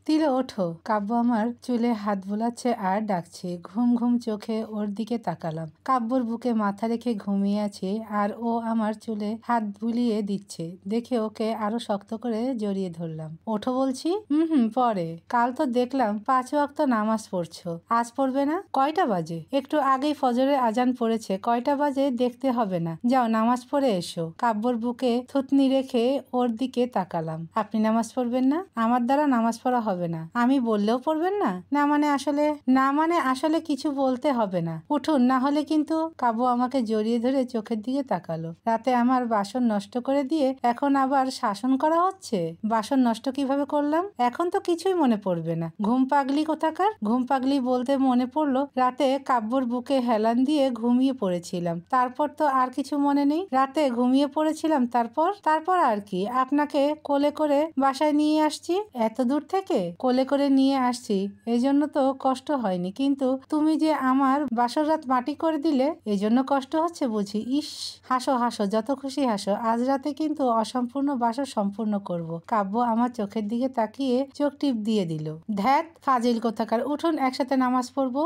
তিল ওঠো। কাব্য আমার চুলে হাত বোলাচ্ছে আর ডাকছে। ঘুম ঘুম চোখে ওর দিকে তাকালাম। কাব্যর বুকে মাথা রেখে ঘুমিয়ে আছে আর ও আমার চুলে হাত বুলিয়ে দিচ্ছে দেখে ওকে আরো শক্ত করে জড়িয়ে ধরলাম। ওঠো বলছি। পরে। কাল তো দেখলাম 5 ওয়াক্ত নামাজ পড়ছো, আজ পড়বে না? কয়টা বাজে? একটু আগেই ফজরের আজান পড়েছে, কয়টা বাজে দেখতে হবে না, যাও নামাজ পড়ে এসো। কাব্যর বুকে থুতনি রেখে ওর দিকে তাকালাম। আপনি নামাজ পড়বেন না? আমার দ্বারা নামাজ পড়া হবে না। আমি বললেও পড়বেন না? না মানে আসলে কিছু বলতে হবে না, উঠুন না হলে কিন্তু। কাব্য আমাকে জড়িয়ে ধরে চোখের দিকে তাকালো। রাতে আমার বাসন নষ্ট করে দিয়ে এখন আবার শাসন করা হচ্ছে। বাসন নষ্ট কিভাবে করলাম? এখন তো কিছুই মনে পড়বে না। ঘুম পাগলি কোথাকার। ঘুম পাগলি বলতে মনে পড়লো রাতে কাব্যর বুকে হেলান দিয়ে ঘুমিয়ে পড়েছিলাম, তারপর তো আর কিছু মনে নেই। রাতে ঘুমিয়ে পড়েছিলাম, তারপর আর কি? আপনাকে কোলে করে বাসায় নিয়ে আসছি। এত দূর থেকে কোলে করে নিয়ে আসছি, এই জন্য তো কষ্ট হয়নি, কিন্তু তুমি যে আমার বাসর রাত মাটি করে দিলে, এই জন্য কষ্ট হচ্ছে বুঝি। ইস, হাসো হাসো, যত খুশি হাসো। আজ রাতে কিন্তু অসম্পূর্ণ বাসর সম্পূর্ণ করব। কাব্য আমার চোখের দিকে তাকিয়ে চোখ টিপ দিয়ে দিল। ধ্যাত, ফাজিল কোথাকার। উঠুন, একসাথে নামাজ পড়বো।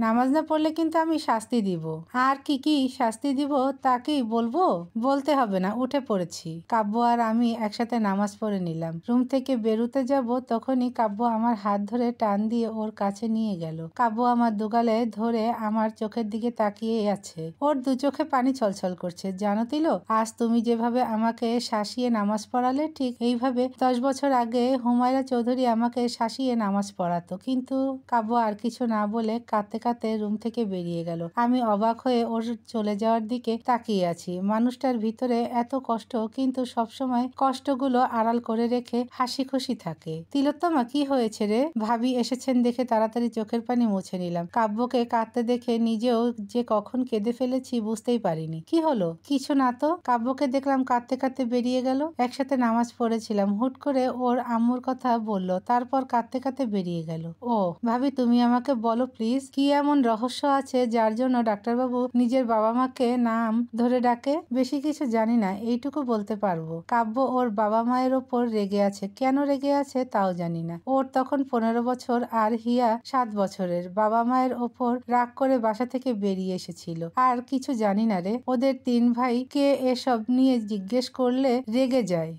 নামাজ না পড়লে কিন্তু আমি শাস্তি দিব। আর কি কি শাস্তি দিব তা কি বলবো? বলতে হবে না, উঠে পড়েছি। কাব্য আর আমি একসাথে নামাজ পড়ে নিলাম। রুম থেকে বেরুতে যাব তখনই কাব্য আমার হাত ধরে টান দিয়ে ওর কাছে নিয়ে গেল। কাব্য আমার দুগালে ধরে আমার চোখের দিকে তাকিয়ে আছে। ওর দু চোখে পানি ছলছল করছে। জানো তিল, আজ তুমি যেভাবে আমাকে শাসিয়ে নামাজ পড়ালে, ঠিক এইভাবে 10 বছর আগে হুমায়রা চৌধুরী আমাকে শাসিয়ে নামাজ পড়াতো। কিন্তু কাব্য আর কিছু না বলে কাঁদতে কাঁদতে রুম থেকে বেরিয়ে গেল। আমি অবাক হয়ে ওর চলে যাওয়ার দিকে তাকিয়ে আছি। মানুষটার ভিতরে এত কষ্ট, কিন্তু সবসময় কষ্টগুলো আড়াল করে রেখে হাসি খুশি থাকে। তিলোত্তমা, কি হয়েছে রে? ভাবি এসেছেন দেখে তাড়াতাড়ি চোখের পানি মুছে নিলাম। কাব্যকে কাঁদতে দেখে নিজেও যে কখন কেঁদে ফেলেছি বুঝতেই পারিনি। কি হলো? কিছু না তো। কাব্যকে দেখলাম কাঁদতে কাঁদতে বেরিয়ে গেল। একসাথে নামাজ পড়েছিলাম, হুট করে ওর আম্মুর কথা বলল, তারপর কাঁদতে কাঁদতে বেরিয়ে গেল। ও ভাবি, তুমি আমাকে বলো প্লিজ, কি এমন রহস্য আছে যার জন্য ডাক্তারবাবু নিজের বাবা মাকে নাম ধরে ডাকে? বেশি কিছু জানি না, এইটুকু বলতে পারবো কাব্য ওর বাবা মায়ের ওপর রেগে আছে। কেন রেগে আছে তাও জানি না। ওর তখন 15 বছর আর হিয়া 7 বছরের। বাবা মায়ের ওপর রাগ করে বাসা থেকে বেরিয়ে এসেছিল। আর কিছু জানি না রে। ওদের 3 ভাই কে এসব নিয়ে জিজ্ঞেস করলে রেগে যায়।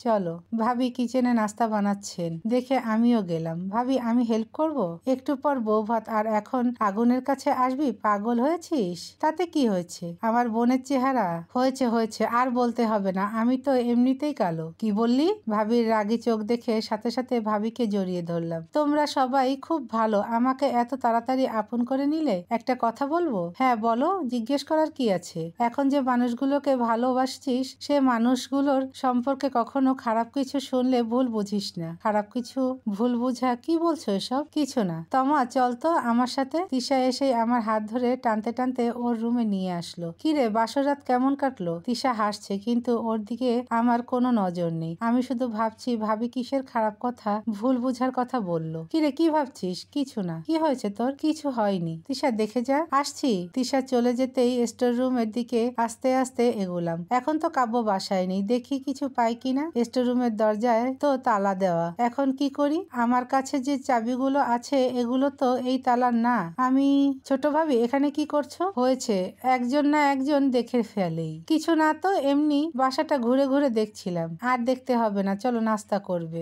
চলো। ভাবি কিচেনে নাস্তা বানাচ্ছেন দেখে আমিও গেলাম। ভাবি, আমি হেল্প করব? একটু পর বউ ভাত, আর এখন আগুনের কাছে আসবি? পাগল হয়েছিস? তাতে কি হয়েছে? আমার বোনের চেহারা। হয়েছে আর বলতে হবে না, আমি তো এমনিতেই কালো। কি বললি? ভাবির রাগী চোখ দেখে সাথে সাথে ভাবিকে জড়িয়ে ধরলাম। তোমরা সবাই খুব ভালো, আমাকে এত তাড়াতাড়ি আপন করে নিলে। একটা কথা বলবো? হ্যাঁ বলো, জিজ্ঞেস করার কি আছে? এখন যে মানুষগুলোকে ভালোবাসছিস, সে মানুষগুলোর সম্পর্কে কখনো খারাপ কিছু শুনলে ভুল বুঝিস না। খারাপ কিছু ভুল বুঝা? কি বলছো এসব? কিছু না। তমা, চল তো আমার সাথে। তিশা এসে আমার হাত ধরে টানতে টানতে ওর রুমে নিয়ে আসলো। কিরে, বাসর রাত কেমন কাটলো? তিশা হাসছে, কিন্তু ওর দিকে আমার কোনো নজর নেই। আমি শুধু ভাবছি ভাবি কিসের খারাপ কথা, ভুল বুঝার কথা বললো। কিরে, কি ভাবছিস? কিছু না। কি হয়েছে তোর? কিছু হয়নি। তিশা, দেখে যা। আসছি। তিশা চলে যেতেই স্টোর রুমের দিকে আস্তে আস্তে এগোলাম। এখন তো কাব্য বাসায় নেই, দেখি কিছু পাই কিনা। স্টোর রুমের দরজায় তো তালা দেওয়া। এখন কি করি? আমার কাছে যে চাবিগুলো আছে এগুলো তো এই তালার না। আমি ছোট ভাবি, এখানে কি করছো? হয়েছে, একজন না একজন দেখে ফেলেই। কিছু না তো, এমনি বাসাটা ঘুরে ঘুরে দেখছিলাম। আর দেখতে হবে না, চলো নাস্তা করবে।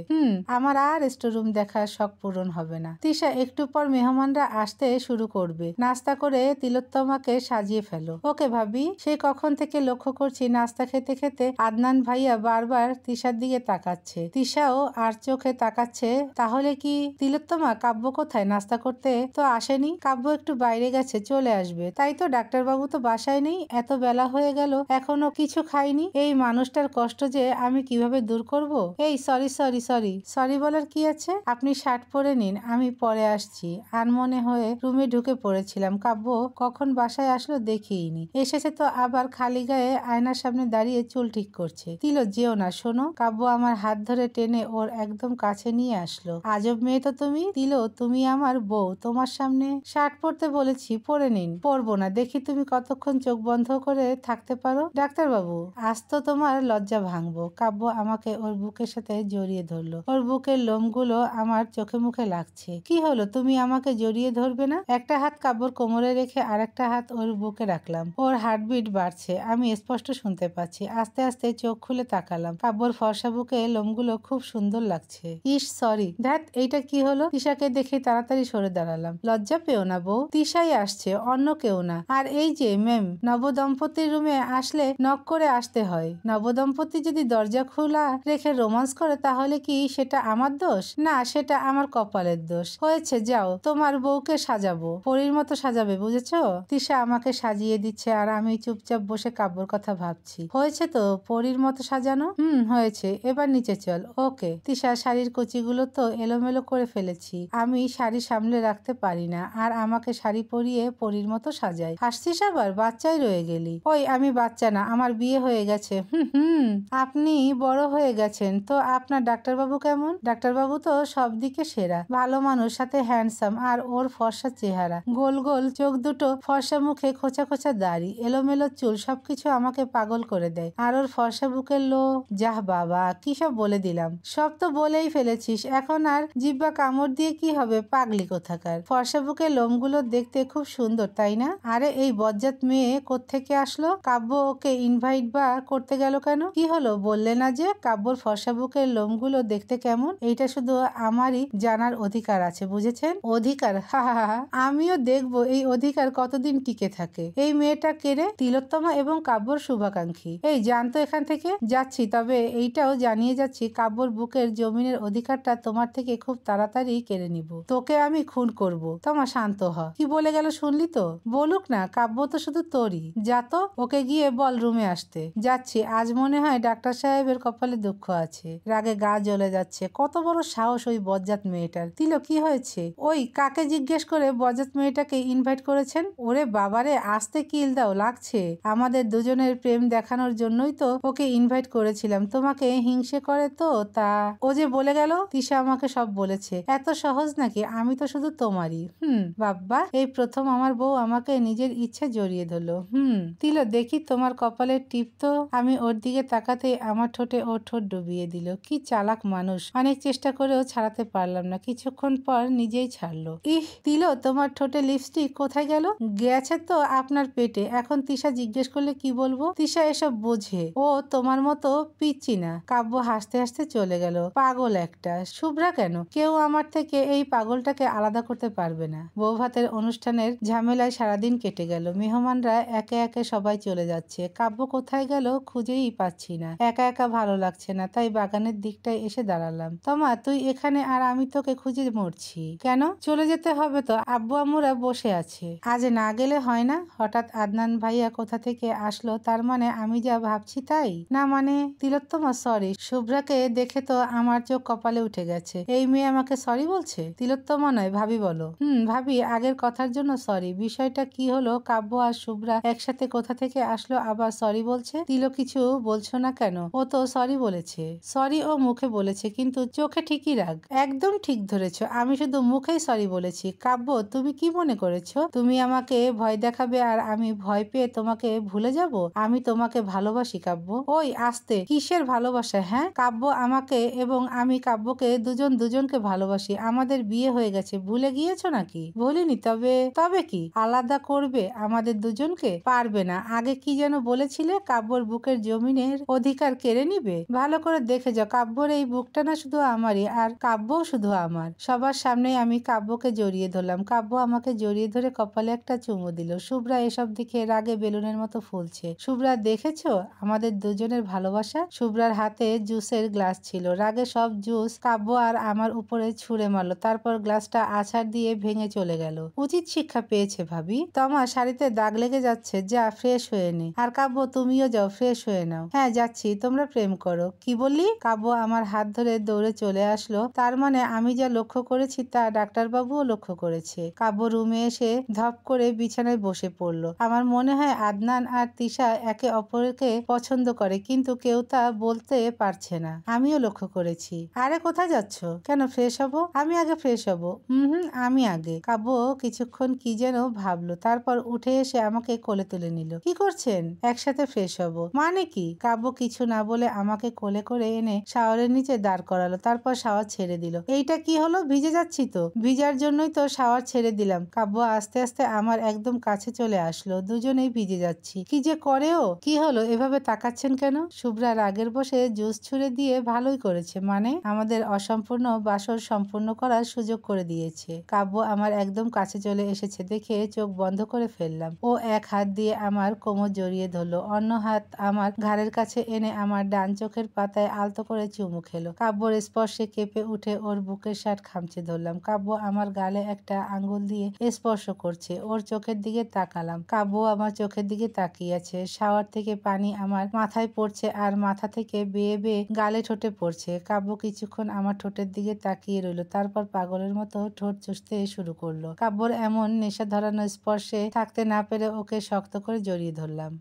আমার আর স্টোর রুম দেখার শখ পূরণ হবে না। তিশা, একটু পর মেহমানরা আসতে শুরু করবে, নাস্তা করে তিলোত্তমাকে সাজিয়ে ফেলো। ওকে ভাবি। সেই কখন থেকে লক্ষ্য করছি নাস্তা খেতে খেতে আদনান ভাইয়া বারবার তিশার দিকে তাকাচ্ছে। তিশাও আর চোখে তাকাচ্ছে। তাহলে কি? তিলোত্তমা, কাব্য কোথায়? নাস্তা করতে তো আসেনি। কাব্য একটু বাইরে গেছে, চলে আসবে। তাই তো, ডাক্তারবাবু তো বাসায় নেই, এত বেলা হয়ে গেল এখনো কিছু খাইনি। এই মানুষটার কষ্ট যে আমি কিভাবে দূর করব? এই সরি বলার কি আছে? আপনি শার্ট পরে নিন, আমি পরে আসছি। আনমনে হয়ে রুমে ঢুকে পড়েছিলাম। কাব্য কখন বাসায় আসলো দেখিনি। এসেছে তো আবার খালি গায়ে আয়নার সামনে দাঁড়িয়ে চুল ঠিক করছে। তিলো, যেও না, শোনো। কাব্য আমার হাত ধরে টেনে ওর একদম কাছে নিয়ে আসলো। আজব মেয়ে তো তুমি। তিলো, তুমি আমার বউ, তোমার সামনে শার্ট পরতে বলেছি, পরে নিন। পরবো না। দেখি তুমি কতক্ষণ চোখ বন্ধ করে থাকতে পারো। ডাক্তারবাবু, আজ তো তোমার লজ্জা ভাঙবো। কাব্য আমাকে ওর বুকের সাথে জড়িয়ে ধরলো। ওর বুকের বুকের লোমগুলো আমার চোখে মুখে লাগছে। কি হলো, তুমি আমাকে জড়িয়ে ধরবে না? একটা হাত কাব্যর কোমরে রেখে আরেকটা হাত ওর বুকে রাখলাম। ওর হার্টবিট বাড়ছে, আমি স্পষ্ট শুনতে পাচ্ছি। আস্তে আস্তে চোখ খুলে তাকালাম। কাব্যর ফর্সা বুকে লোমগুলো খুব সুন্দর লাগছে। ইস সরি, ধ্যাত, এইটা কি হলো? তিশাকে দেখে তাড়াতাড়ি সরে দাঁড়ালাম। লজ্জা পেও না বউ, তিশাই আসছে, অন্য কেউ না। আর এই যে ম্যাম, নবদম্পতির রুমে আসলে নক করে আসতে হয়। নবদম্পতি যদি দরজা খোলা রেখে রোমান্স করে তাহলে কি সেটা আমার দোষ? না, সেটা আমার কপালের দোষ। হয়েছে, যাও, তোমার বউকে সাজাবো, পরীর মতো সাজাবে, বুঝেছো? তিশা আমাকে সাজিয়ে দিচ্ছে আর আমি চুপচাপ বসে কাব্যর কথা ভাবছি। হয়েছে তো পরীর মতো সাজানো? হয়েছে, এবার নিচে চল। ওকে। তিশা শাড়ির কচিগুলো তো এলোমেলো করে ফেলেছি, আমি শাড়ি সামলে রাখতে পারি না, আর আমাকে শাড়ি পরিয়ে পরীর মতো সাজায়। হাসছিস আবার? বাচ্চাই রয়ে গেলি। ওই, আমি বাচ্চা না, আমার বিয়ে হয়ে গেছে। আপনি বড় হয়ে গেছেন তো। আপনার ডাক্তারবাবু কেমন? ডাক্তারবাবু তো সব দিকে সেরা, ভালো মানুষ, সাথে হ্যান্ডসাম, আর ওর ফর্সা চেহারা, গোল গোল চোখ দুটো, ফর্সা মুখে খোঁচা খোঁচা দাড়ি, এলোমেলো চুল, সবকিছু আমাকে পাগল করে দেয়। আর ওর ফর্সা বুকের লো, যাহ বাবা, কি সব বলে দিলাম। সব তো বলেই ফেলেছিস, এখন আর জিব্বা কামড় দিয়ে কি হবে, পাগলি কোথাকার। ফর্সা বুকের লোমগুলো দেখতে খুব সুন্দর, তাই না? আরে এই বজ্জাত মেয়ে কোত্থেকে আসলো? কাব্য ওকে ইনভাইট বা করতে গেল কেন? কি হলো, বললে না যে কাব্যর ফর্সা বুকের লোমগুলো দেখতে কেমন? এইটা শুধু আমারই জানার অধিকার আছে, বুঝেছেন? অধিকার? হা হা হা, আমিও দেখবো এই অধিকার কতদিন টিকে থাকে। এই মেয়েটা কেড়ে তিলোত্তমা এবং কাব্যর শুভাকাঙ্ক্ষী। এই জানতো এখান থেকে যাচ্ছি, তবে এইটাও জানিয়ে যাচ্ছি, কাব্যর বুকের জমিনের অধিকারটা তোমার থেকে খুব তাড়াতাড়ি কেড়ে নিব। তোকে আমি খুন করব। তোমা শান্ত হ। কি বলে গেল শুনলি তো? বলুক না, কাব্য তো শুধু তোরই। যা তো, ওকে গিয়ে বল রুমে আসতে। যাচ্ছি। আজ মনে হয় ডাক্তার সাহেবের কপালে দুঃখ আছে। রাগে গা জ্বলে যাচ্ছে। কত বড় সাহস ওই বজ্জাত মেয়েটার। তিলো, কি হয়েছে? ওই কাকে জিজ্ঞেস করে বজ্জাত মেয়েটাকে ইনভাইট করেছেন? ওরে বাবারে, আসতে কিল দাও, লাগছে। আমাদের দুজনের প্রেম দেখানোর জন্যই তো ওকে ইনভাইট করেছিলাম। তোমাকে হিংসে করে তো, তা ও যে বলে গেল। তিশা আমাকে সব বলেছে। এত সহজ নাকি? আমি তো শুধু তোমারই। বাব্বা, এই প্রথম আমার বউ আমাকে নিজের ইচ্ছে জড়িয়ে ধরলো। তিলো, দেখি তোমার কপালের টিপ তো। আমি ওর দিকে তাকাতে আমার ঠোঁটে ওর ঠোঁট ডুবিয়ে দিল। কি চালাক মানুষ। অনেক চেষ্টা করেও ছাড়াতে পারলাম না। কিছুক্ষণ পর নিজেই ছাড়লো। ইহ তিলো, তোমার ঠোঁটে লিপস্টিক কোথায় গেল? গেছে তো আপনার পেটে। এখন তিশা জিজ্ঞেস করলে কি বলবো? তিশা এসব বোঝে, ও তোমার মতো পিচ্ছি না। কাব্য হাসতে হাসতে চলে গেল। পাগল একটা। শুভ্রা কেন? কেউ আমার থেকে এই পাগলটাকে আলাদা করতে পারবে না। বৌভাতের অনুষ্ঠানের ঝামেলায় সারাদিন কেটে গেল। মেহমানরা একে একে সবাই চলে যাচ্ছে। কাব্য কোথায় গেল খুঁজেই পাচ্ছি না। একা একা ভালো লাগছে না, তাই বাগানের দিকটায় এসে দাঁড়ালাম। তোমা, তুই এখানে আর আমি তোকে খুঁজে মরছি। কেন? চলে যেতে হবে তো, আব্বু আম্মুরা বসে আছে। আজ না গেলে হয় না? হঠাৎ আদনান ভাইয়া কোথা থেকে আসলো, তার মানে আমি যা ভাবছি তাই না? মানে তিলোত্তমা, সরি। শুভ্রাকে দেখে তো আমার চোখ কপালে উঠে গেছে। এই মেয়ে আমাকে সরি বলছে? তিলোত্তমা নয়, ভাবি বলো। ভাবি, আগের কথার জন্য সরি। বিষয়টা কি হলো? কাব্য আর শুভ্রা একসাথে কোথা থেকে আসলো আবার সরি বলছে? তিলো, কিছু বলছো না কেন? ও তো সরি বলেছে। সরি ও মুখে বলেছে, কিন্তু চোখে ঠিকই রাগ। একদম ঠিক ধরেছো, আমি শুধু মুখেই সরি বলেছি। কাব্য, তুমি কি মনে করেছো তুমি আমাকে ভয় দেখাবে আর আমি ভয় পেয়ে তোমাকে ভুলে যাব? আমি তোমাকে ভালোবাসি কাব্য। ওই আস্তে, কিসের ভালোবাসা? হ্যাঁ, কাব্য আমাকে এবং আমি কাব্যকে, দুজন দুজনকে ভালোবাসি। আমাদের বিয়ে হয়ে গেছে, ভুলে গিয়েছো নাকি? ভুলিনি। তবে তবে কি আলাদা করবে আমাদের দুজনকে? পারবে না। আগে কি যেন বলেছিলে, কাব্যর বুকের জমিনের অধিকার কেড়ে নিবে? ভালো করে দেখে যাও, কাব্যর এই বুকটা না শুধু আমারই, আর কাব্যও শুধু আমার। সবার সামনে আমি কাব্যকে জড়িয়ে ধরলাম। কাব্য আমাকে জড়িয়ে ধরে কপালে একটা চুমু দিল। শুভ্রা এসব দিকে রাগে বেলুনের মতো ফুলছে। শুভ্রা, দেখেছো আমাদের দুজনের ভালোবাসা? শুভ্রার হাতে জুসের গ্লাস ছিল। রাগে সব জুস কাব্য আর আমার উপরে ছুঁড়ে মারলো, তারপর গ্লাসটা আছাড় দিয়ে ভেঙে চলে গেল। উচিত শিক্ষা পেয়েছে ভাবি। তোমার শাড়িতে দাগ লেগে যাচ্ছে, যা ফ্রেশ হয়ে নে। আর কাব্য, তুমিও যাও, ফ্রেশ হয়ে নাও। হ্যাঁ যাচ্ছি, তোমরা প্রেম করো। কি বললি? কাব্য আমার হাত ধরে দৌড়ে চলে আসলো। তার মানে আমি যা লক্ষ্য করেছি তা ডাক্তারবাবুও লক্ষ্য করেছে। কাব্য রুমে এসে ধপ করে বিছানায় বসে পড়লো। আমার মনে হয় আদনান আর তিশা একে অপরকে পছন্দ করে, কিন্তু কেউ তা বলতে পারছে না। আমিও লক্ষ্য করেছি। আরে কোথায় যাচ্ছ? কেন, ফ্রেশ হবো? আমি আগে ফ্রেশ হবো। আমি আগে। কাব্য কিছুক্ষণ কি যেন ভাবলো, তারপর উঠে এসে আমাকে কোলে তুলে নিল। কি করছেন? একসাথে ফ্রেশ হবো। মানে কি? কাব্য কিছু না বলে আমাকে কোলে করে এনে শাওয়ারের নিচে দাঁড় করালো। তারপর শাওয়ার ছেড়ে দিল। এইটা কি হলো? ভিজে যাচ্ছি তো। ভিজার জন্যই তো শাওয়ার ছেড়ে দিলাম। কাব্য আস্তে আস্তে আমার একদম কাছে চলে আসলো। দুজনেই ভিজে যাচ্ছি। কি যে করে ও! কি হলো? এভাবে তাকাচ্ছেন কেন? শুভ্রা রাগের বসে জুস ছুঁড়ে দিয়ে ভালোই করেছে, মানে আমাদের অসম্পূর্ণ বাসর সম্পূর্ণ করার সুযোগ করে দিয়েছে। কাব্য আমার একদম কাছে চলে এসেছে দেখে চোখ বন্ধ করে ফেললাম। ও এক হাত দিয়ে আমার কোমর জড়িয়ে ধরলো, অন্য হাত আমার ঘাড়ের কাছে এনে আমার ডান চোখের পাতায় আলতো করে চুমু খেলো। কাব্যর স্পর্শে কেঁপে উঠে ওর বুকের শার্ট খামচে ধরলাম। কাব্য আমার গালে একটা আঙ্গুল দিয়ে স্পর্শ করছে। ওর চোখের দিকে তাকালাম। কাব্য আমার চোখের দিকে তাকিয়ে আছে। শাওয়ার থেকে পানি আমার মাথায় পড়ছে আর মাথা থেকে বেয়ে বেয়ে গালে ঠোঁটে পড়ছে। কাব্য কিছুক্ষণ আমার ঠোঁটের দিকে তাকিয়ে রইল, তারপর পাগলের মতো ঠোঁট চুষতে শুরু করলো। কাব্যর এমন নেশা ধরানো স্পর্শে থাকতে না পেরে ওকে শক্ত করে জড়িয়ে ধরলাম।